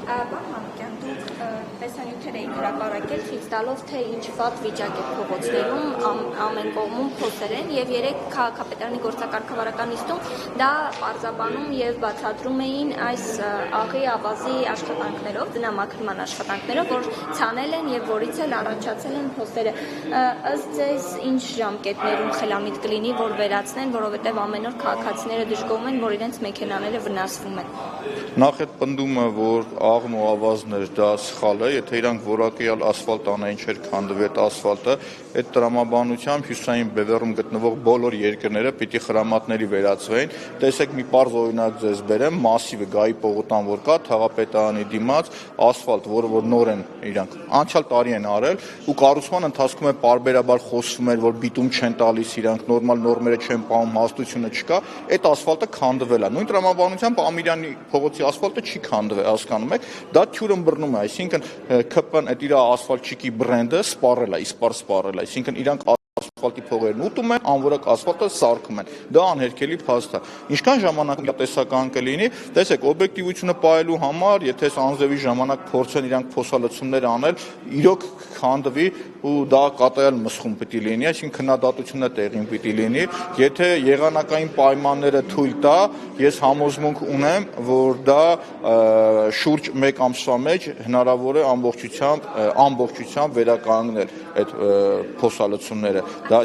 Պարոն Մանուկյան, դուք տեսանյութեր էիք հրապարակել ցույց տալով, թե ինչ վատ վիճակ է փողոցներում, ամեն կողմում փոսեր են եւ երեք քաղաքապետարանի գործակարգավարական նիստում դա պարզաբանում եւ բացատրում էին այս աղի ավազի աշխատանքներով, դնամաքրման աշխատանքներով, որ ցանել են եւ որից էլ առաջացել են փոսերը։ Ըստ ձեզ ինչ ժամկետներում խելամիտ կլինի, որ վերացնեն, որովհետեւ ամեն օր քաղաքացիները դժգոհում են, որ իրենց մեքենաները վնասվում են։ Նախ այդ պնդումը, որ աղն ու ավազն էր, դա սխալ է, եթե իրանք որակյալ ասֆալտ անային չէր քանդվի այդ ասֆալտը, այդ տրամաբանությամբ հյուսային բևեռում գտնվող բոլոր երկրները պիտի խրամատների վերածվեին։ Տեսեք մի պարզ օրինակ ձեզ բերեմ, մասիվը Գայի պողոտան որ կա, Թաղապետարանի դիմաց ասֆալտ, որը նոր են իրանք անցյալ տարի են արել ու կառուցման ընթացքում է պարբերաբար խոսվում էր, որ բիտում չեն տալիս իրանք, նորմալ նորմերը չեն պահում, հաստությունը չկա, այդ ասֆալտը քանդվել է։ Նույն տրամաբանությամբ Ամիրյանի փողոցի ասֆալտը չի քանդվել, հասկանում եք, դա թյուր ըմբռնում է, այսինքն ԿՊ-ն այդ իր ասֆալտչիկի բրենդը սպառել է, իսպար սպառել է, այսինքն իրանք ասֆալտի փողերն ուտում են, անորակ ասֆալտը սարքում են, դա անհերքելի փաստ է։ Ինչքան ժամանակ տեսական կլինի, տեսեք, օբյեկտիվությունը պահելու համար, եթե անձրևի ժամանակ փորձեն իրանք փոսալցումներ անել, իրոք քանդվի ու դա կատարյալ մսխում պիտի լինի, այսինքն քննադատությունը տեղին պիտի լինի, եթե եղանակային պայմանները թույլ տա, ես համոզմունք ունեմ, որ դա շուրջ 1 ամսվա մեջ հնարավոր է ամբողջությամբ վերականգնել այդ փոսալցումները, դա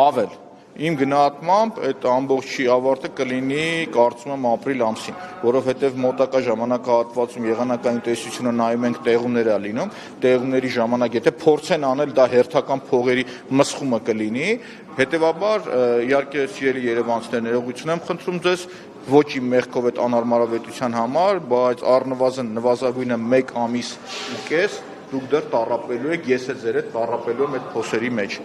ավել Իմ գնահատմամբ այդ ամբողջի ավարտը կլինի կարծում եմ ապրիլ ամսին, որովհետև մոտակա ժամանակահատվածում եղանակային տեսությունը նայում ենք տեղումներ է լինում, տեղումների ժամանակ եթե փորձեն անել դա հերթական փողերի մսխումը կլինի, հետևաբար իհարկե սիրելի երևանցիներ ներողություն եմ խնդրում ձեզ ոչ իմ մեղքով այդ անհարմարավետության համար, բայց առնվազն նվազագույնը 1 ամիս ու կես դուք դեռ տառապելու եք, ես էլ ձեր հետ տառապելու եմ այդ փոսերի մեջ։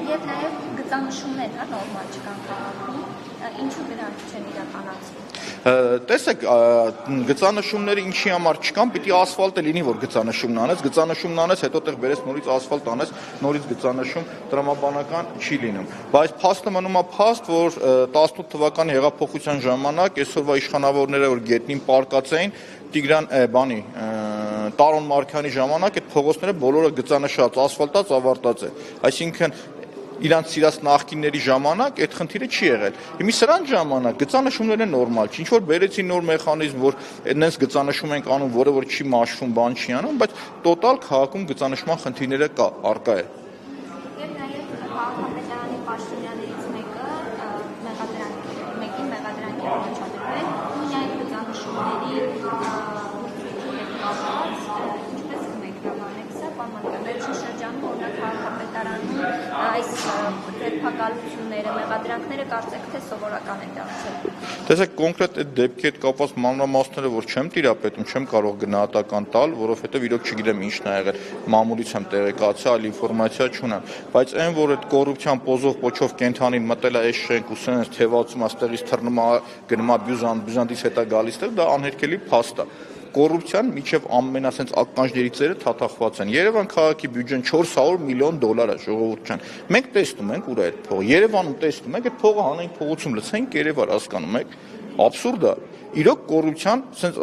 Եվ նաև գծանշումներ, հա, նորմալ չկան քաղաքում, ինչու դրանք չեն իրականացվում։ Տեսեք, գծանշումները ինչի համար չկան, պիտի ասֆալտը լինի, որ գծանշումն անես, գծանշումն անես, հետո տեղ բերես նորից ասֆալտ անես, նորից գծանշում տրամաբանական չի լինում։ Բայց փաստը մնում է փաստ, որ 18 թվականի հեղափոխության ժամանակ այսօրվա իշխանավորները, որ գետնին պարկած էին, Տարոն Մարկյանի ժամանակ այդ փողոցները բոլորը գծանշած, ասֆալտած, ավարտած է։ Այսինքն իրանց սիրած նախկինների ժամանակ այդ խնդիրը չի եղել։ Հիմա սրանց ժամանակ գծանշումները նորմալ չի, ինչ որ բերեցին նոր մեխանիզմ, որ այնպես գծանշում ենք անում, որը որ չի մաշվում, բան չի անում, բայց տոտալ քաղաքում գծանշման խնդիրները կա, արկա է։ Եվ նաև քաղաքապետարանի պաշտոնյաներից մեկին մեղադրանքի առաջադրվել, նույն այդ գծանշումների ինչպես կմեկնաբանեք սա, պարոն Մանուկյան, վերջին շրջանում օրինակ քաղաքապետարանում այս ձերբակալությունները, մեղադրանքները կարծեք թե սովորական են դարձել։ Տեսեք, կոնկրետ այդ դեպքի հետ կապված մանրամասները, որ չեմ տիրապետում, չեմ կարող գնահատական տալ, որովհետև իրոք չգիտեմ ինչն ա եղել, մամուլից եմ տեղեկացել, այլ ինֆորմացիա չունեմ, բայց այն, որ այդ կոռուպցիան պոզով պոչով կենթանին մտել է այս շենք ու սենց թևացում, աստեղից թռնում է, գնում է բյուզանդից հետա գալիս, դա անհերքելի փաստ է։ Կոռուպցիան միջև ամենասենց ականջների ծերը թաթախված են։ Երևան քաղաքի բյուջեն $400 միլիոն է, ժողովուրդ ջան։ Մենք տեսնում ենք ուր է այդ փողը։ Երևանում տեսնում ենք այդ փողը հանենք փողոցում լցենք Երևան, հասկանում եք։ Աբսուրդ է։ Իրոք կոռուպցիան սենց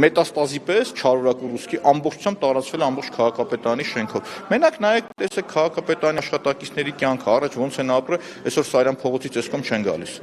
մետաստազի պես չարորակ ռուսկի ամբողջությամբ տարածվել ամբողջ քաղաքապետարանի շենքով։ Մենակ նայեք, տեսեք քաղաքապետարանի աշխատակիցների կյանքը առաջ ոնց են ապրել, այսօր Սարյան փողոցից էս կողմ չեն գալիս։